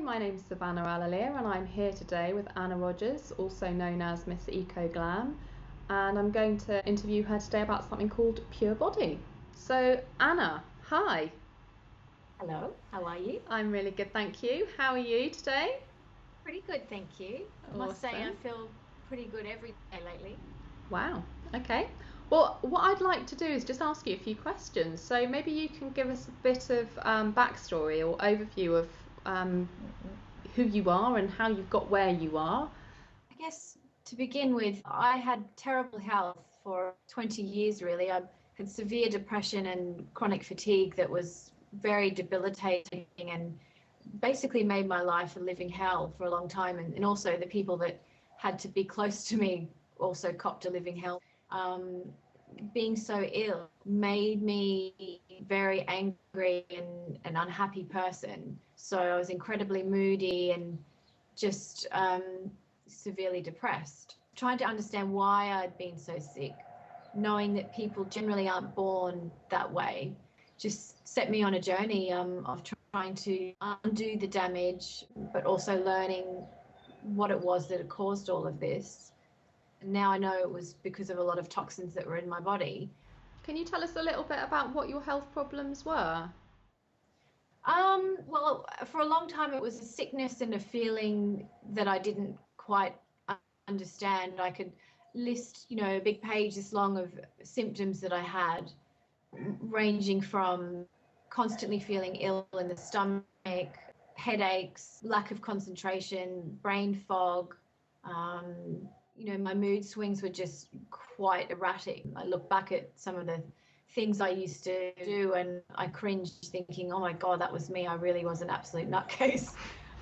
my name's Savannah AlaliaTV and I'm here today with Anna Rogers, also known as Miss Eco Glam, and I'm going to interview her today about something called Pure Body. So Anna, hi. Hello, how are you? I'm really good, thank you. How are you today? Pretty good, thank you. I must say I feel pretty good every day lately. Wow, okay. Well, what I'd like to do is just ask you a few questions. So maybe you can give us a bit of backstory or overview of who you are and how you've got where you are. I guess to begin with, I had terrible health for 20 years really. I had severe depression and chronic fatigue that was very debilitating and basically made my life a living hell for a long time. And also the people that had to be close to me also copped a living hell. Being so ill made me very angry and an unhappy person. So I was incredibly moody and just severely depressed. Trying to understand why I'd been so sick, knowing that people generally aren't born that way, just set me on a journey of trying to undo the damage, but also learning what it was that had caused all of this. Now I know it was because of a lot of toxins that were in my body. Can you tell us a little bit about what your health problems were? Well, for a long time it was a sickness and a feeling that I didn't quite understand. I could list, a big page this long of symptoms that I had, ranging from constantly feeling ill in the stomach, headaches, lack of concentration, brain fog. My mood swings were just quite erratic. I look back at some of the things I used to do and I cringed thinking, oh my God, that was me. I really was an absolute nutcase.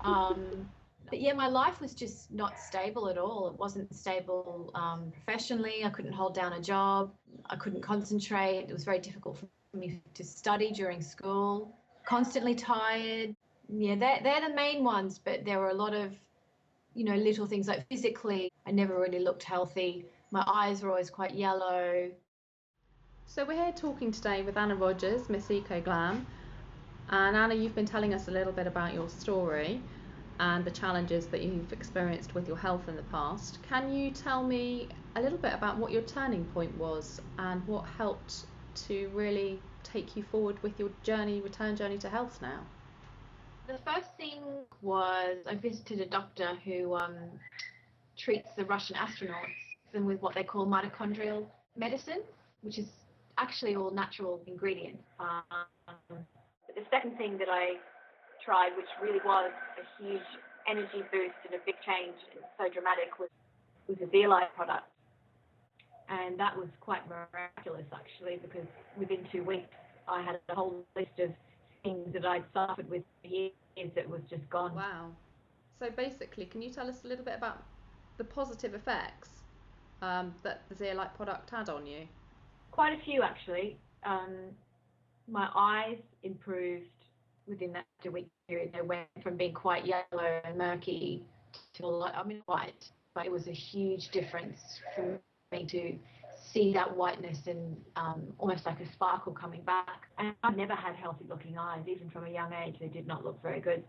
But yeah, my life was just not stable at all. It wasn't stable professionally. I couldn't hold down a job. I couldn't concentrate. It was very difficult for me to study during school. Constantly tired. Yeah, they're the main ones, but there were a lot of, little things like physically, I never really looked healthy. My eyes were always quite yellow. So we're here talking today with Anna Rogers, Miss Eco Glam. And Anna, you've been telling us a little bit about your story and the challenges that you've experienced with your health in the past. Can you tell me a little bit about what your turning point was and what helped to really take you forward with your return journey to health now? The first thing was I visited a doctor who treats the Russian astronauts and with what they call mitochondrial medicine, which is actually all natural ingredients. But the second thing that I tried, which really was a huge energy boost and a big change, and so dramatic, was a Zeolite product. And that was quite miraculous, actually, because within 2 weeks, I had a whole list of things that I'd suffered with for years that was just gone. Wow. So basically, can you tell us a little bit about the positive effects that the Zeolite product had on you? Quite a few, actually. My eyes improved within that 2-week period. They went from being quite yellow and murky to white. But it was a huge difference for me to see that whiteness and almost like a sparkle coming back. And I've never had healthy looking eyes, even from a young age. They did not look very good.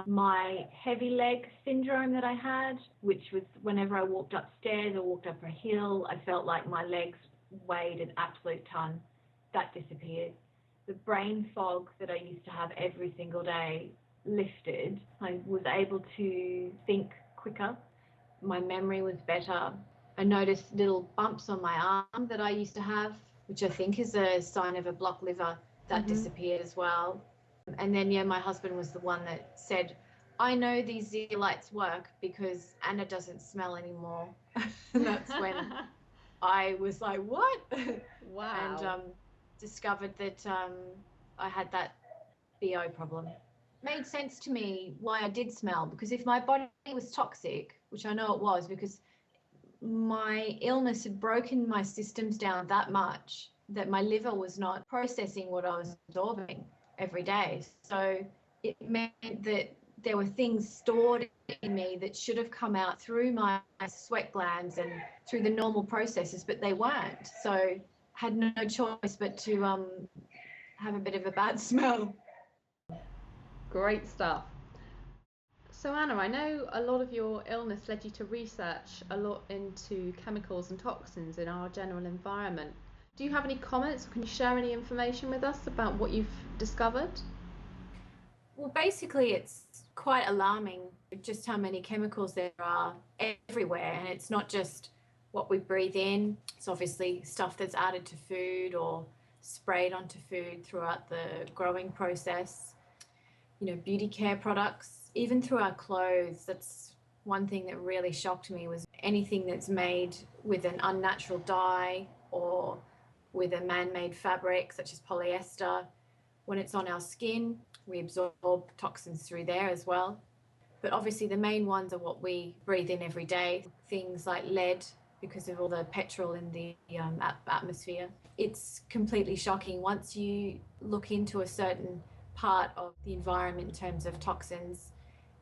My heavy leg syndrome that I had, which was whenever I walked upstairs or walked up a hill, I felt like my legs weighed an absolute ton. That disappeared. The brain fog that I used to have every single day lifted. I was able to think quicker. My memory was better. I noticed little bumps on my arm that I used to have, which I think is a sign of a blocked liver. That disappeared as well. And then, my husband was the one that said, I know these zeolites work because Anna doesn't smell anymore. And that's when I was like, what? Wow. And discovered that I had that BO problem. It made sense to me why I did smell, because if my body was toxic, which I know it was because my illness had broken my systems down that much that my liver was not processing what I was absorbing every day. So it meant that there were things stored in me that should have come out through my sweat glands and through the normal processes, but they weren't. So had no choice but to have a bit of a bad smell. Great stuff. So Anna, I know a lot of your illness led you to research a lot into chemicals and toxins in our general environment. Do you have any comments, or can you share any information with us about what you've discovered? Well, basically, it's quite alarming just how many chemicals there are everywhere. And it's not just what we breathe in, it's obviously stuff that's added to food or sprayed onto food throughout the growing process. You know, beauty care products, even through our clothes. That's one thing that really shocked me, was anything that's made with an unnatural dye or with a man-made fabric such as polyester. When it's on our skin, we absorb toxins through there as well. But obviously the main ones are what we breathe in every day. Things like lead, because of all the petrol in the atmosphere. It's completely shocking. Once you look into a certain part of the environment in terms of toxins,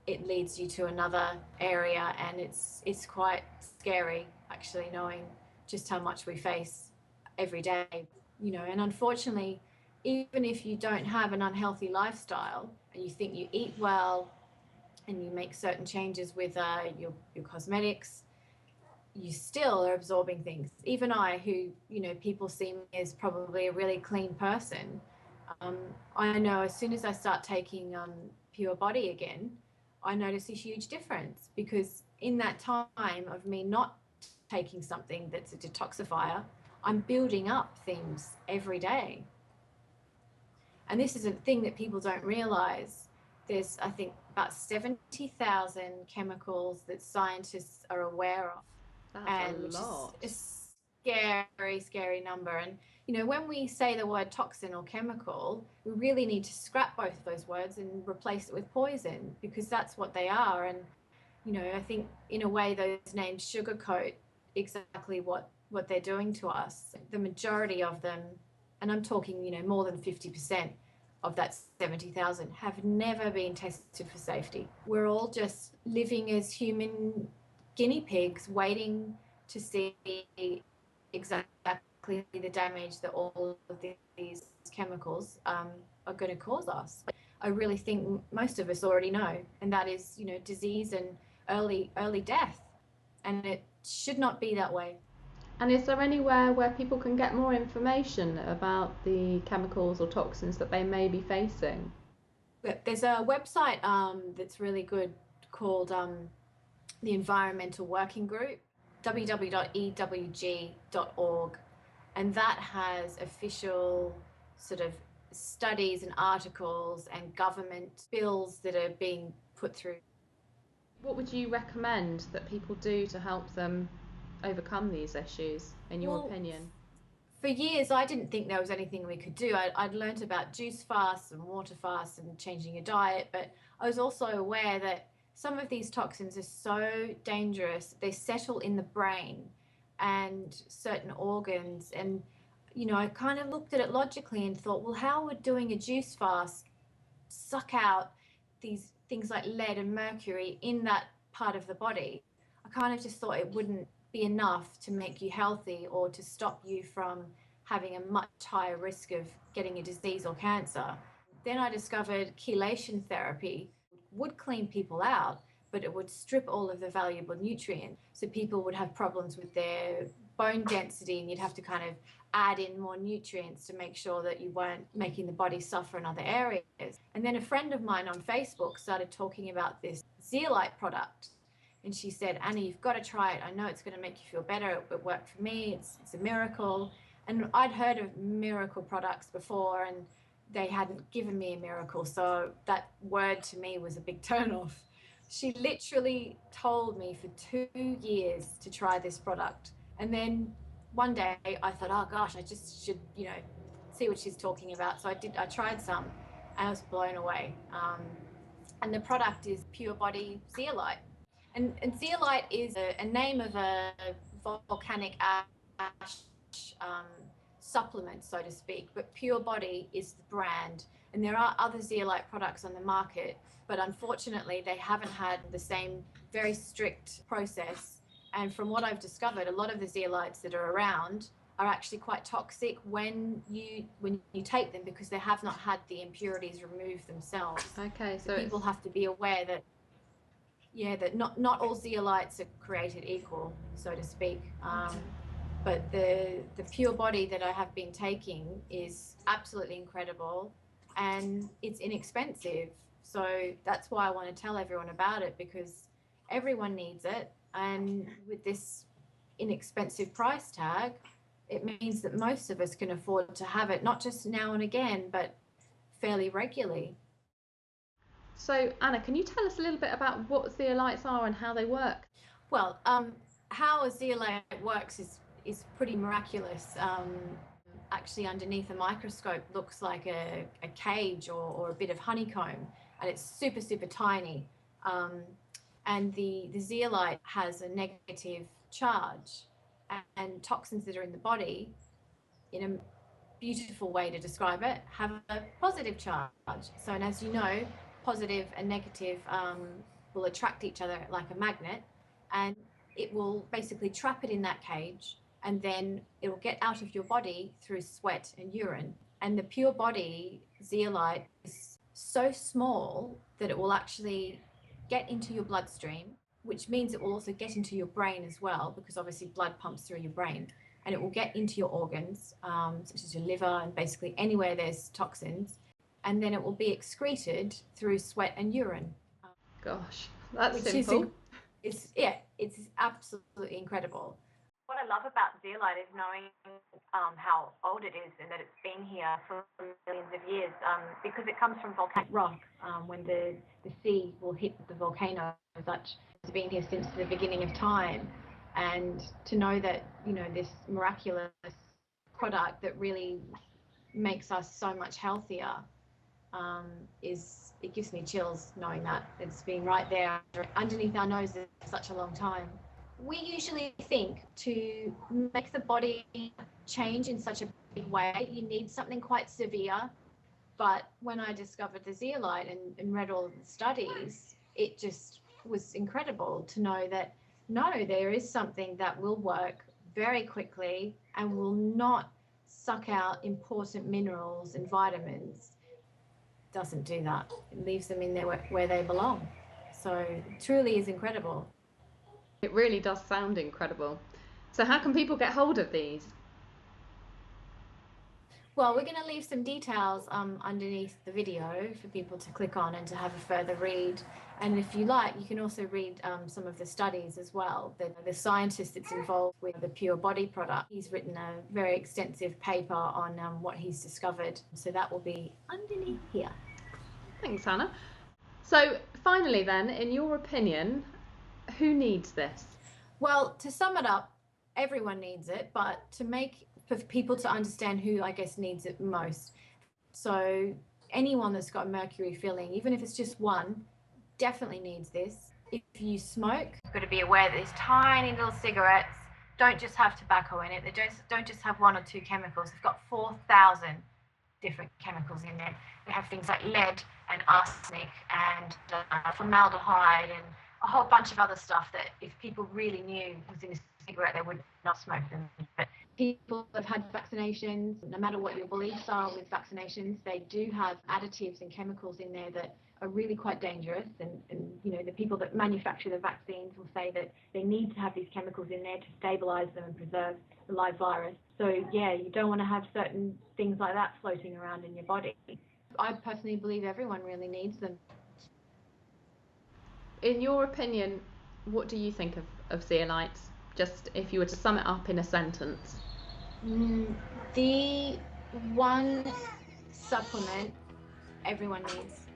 it leads you to another area, and it's quite scary actually, knowing just how much we face every day. You know, and unfortunately, even if you don't have an unhealthy lifestyle and you think you eat well and you make certain changes with your cosmetics, you still are absorbing things. Even I, who, you know, people see me as probably a really clean person, I know as soon as I start taking PureBody again, I notice a huge difference, because in that time of me not taking something that's a detoxifier, I'm building up things every day. And this is a thing that people don't realize. There's, I think, about 70,000 chemicals that scientists are aware of. That's a Which lot. is a scary, scary number. And, you know, when we say the word toxin or chemical, we really need to scrap both of those words and replace it with poison, because that's what they are. And, you know, I think in a way those names sugarcoat exactly what they're doing to us. The majority of them, and I'm talking, you know, more than 50% of that 70,000, have never been tested for safety. We're all just living as human guinea pigs, waiting to see exactly the damage that all of these chemicals are going to cause us. I really think most of us already know, and that is, you know, disease and early death. And it should not be that way. And is there anywhere where people can get more information about the chemicals or toxins that they may be facing? There's a website that's really good called the Environmental Working Group, www.ewg.org, and that has official sort of studies and articles and government bills that are being put through. What would you recommend that people do to help them overcome these issues, in your Well, opinion? for years, I didn't think there was anything we could do. I'd learned about juice fasts and water fasts and changing your diet, but I was also aware that some of these toxins are so dangerous. They settle in the brain and certain organs. And, you know, I kind of looked at it logically and thought, well, how would doing a juice fast suck out these things like lead and mercury in that part of the body? I kind of just thought it wouldn't be enough to make you healthy or to stop you from having a much higher risk of getting a disease or cancer. Then I discovered chelation therapy would clean people out, but it would strip all of the valuable nutrients. So people would have problems with their bone density, and you'd have to kind of add in more nutrients to make sure that you weren't making the body suffer in other areas. And then a friend of mine on Facebook started talking about this Zeolite product. And she said, Anna, you've got to try it. I know it's going to make you feel better. It worked for me. It's a miracle. And I'd heard of miracle products before, and they hadn't given me a miracle. So that word to me was a big turnoff. She literally told me for 2 years to try this product. And then one day I thought, oh gosh, I just should, you know, see what she's talking about. So I tried some, and I was blown away. And the product is Pure Body Zeolite. And zeolite is a name of a volcanic ash supplement, so to speak, but Pure Body is the brand. And there are other zeolite products on the market, but unfortunately they haven't had the same very strict process. And from what I've discovered, a lot of the zeolites that are around are actually quite toxic when you take them, because they have not had the impurities removed themselves. Okay, so people have to be aware that Yeah, that not all zeolites are created equal, so to speak. But the Pure Body that I have been taking is absolutely incredible, and it's inexpensive. So that's why I want to tell everyone about it, because everyone needs it, and with this inexpensive price tag, it means that most of us can afford to have it, not just now and again, but fairly regularly. So Anna, can you tell us a little bit about what zeolites are and how they work? Well, how a zeolite works is pretty miraculous. Actually, underneath a microscope, looks like a cage or a bit of honeycomb, and it's super, super tiny. And the zeolite has a negative charge, and toxins that are in the body, in a beautiful way to describe it, have a positive charge. So, and as you know, positive and negative will attract each other like a magnet, and it will basically trap it in that cage, and then it will get out of your body through sweat and urine. And the Pure Body zeolite is so small that it will actually get into your bloodstream, which means it will also get into your brain as well, because obviously blood pumps through your brain, and it will get into your organs, such as your liver and basically anywhere there's toxins, and then it will be excreted through sweat and urine. Gosh, that's Which simple. It's absolutely incredible. What I love about zeolite is knowing how old it is and that it's been here for millions of years, because it comes from volcanic rock. When the sea will hit the volcano, such has been here since the beginning of time. And to know that, you know, this miraculous product that really makes us so much healthier, it gives me chills knowing that it's been right there underneath our noses for such a long time. We usually think to make the body change in such a big way, you need something quite severe. But when I discovered the zeolite and read all the studies, it just was incredible to know that no, there is something that will work very quickly and will not suck out important minerals and vitamins. It doesn't do that. It leaves them in there where they belong. So it truly is incredible. It really does sound incredible. So how can people get hold of these? Well, we're going to leave some details underneath the video for people to click on and to have a further read. And if you like, you can also read some of the studies as well. The scientist that's involved with the Pure Body product, he's written a very extensive paper on what he's discovered. So that will be underneath here. Thanks, Anna. So finally then, in your opinion, who needs this? Well, to sum it up, everyone needs it, but for people to understand who, I guess, needs it most. So anyone that's got mercury filling, even if it's just one, definitely needs this. If you smoke, You've got to be aware that these tiny little cigarettes don't just have tobacco in it. They don't just have one or two chemicals. They've got 4,000 different chemicals in there. They have things like lead and arsenic and formaldehyde and a whole bunch of other stuff that if people really knew was in a cigarette, they would not smoke them. But people have had vaccinations, no matter what your beliefs are with vaccinations, they do have additives and chemicals in there that are really quite dangerous. And you know, the people that manufacture the vaccines will say that they need to have these chemicals in there to stabilize them and preserve the live virus. So yeah, you don't want to have certain things like that floating around in your body. I personally believe everyone really needs them. In your opinion, what do you think of zeolites? Just if you were to sum it up in a sentence. The one supplement everyone needs,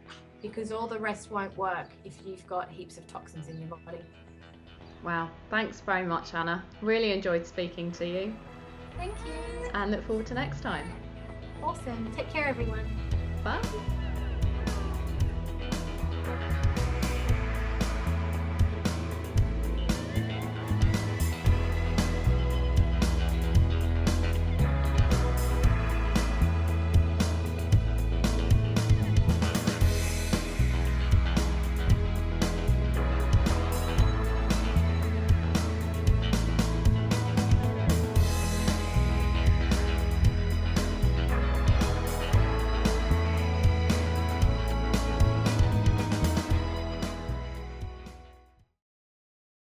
because all the rest won't work if you've got heaps of toxins in your body. Wow, thanks very much, Anna. Really enjoyed speaking to you. Thank you. And look forward to next time. Awesome. Take care, everyone. Bye.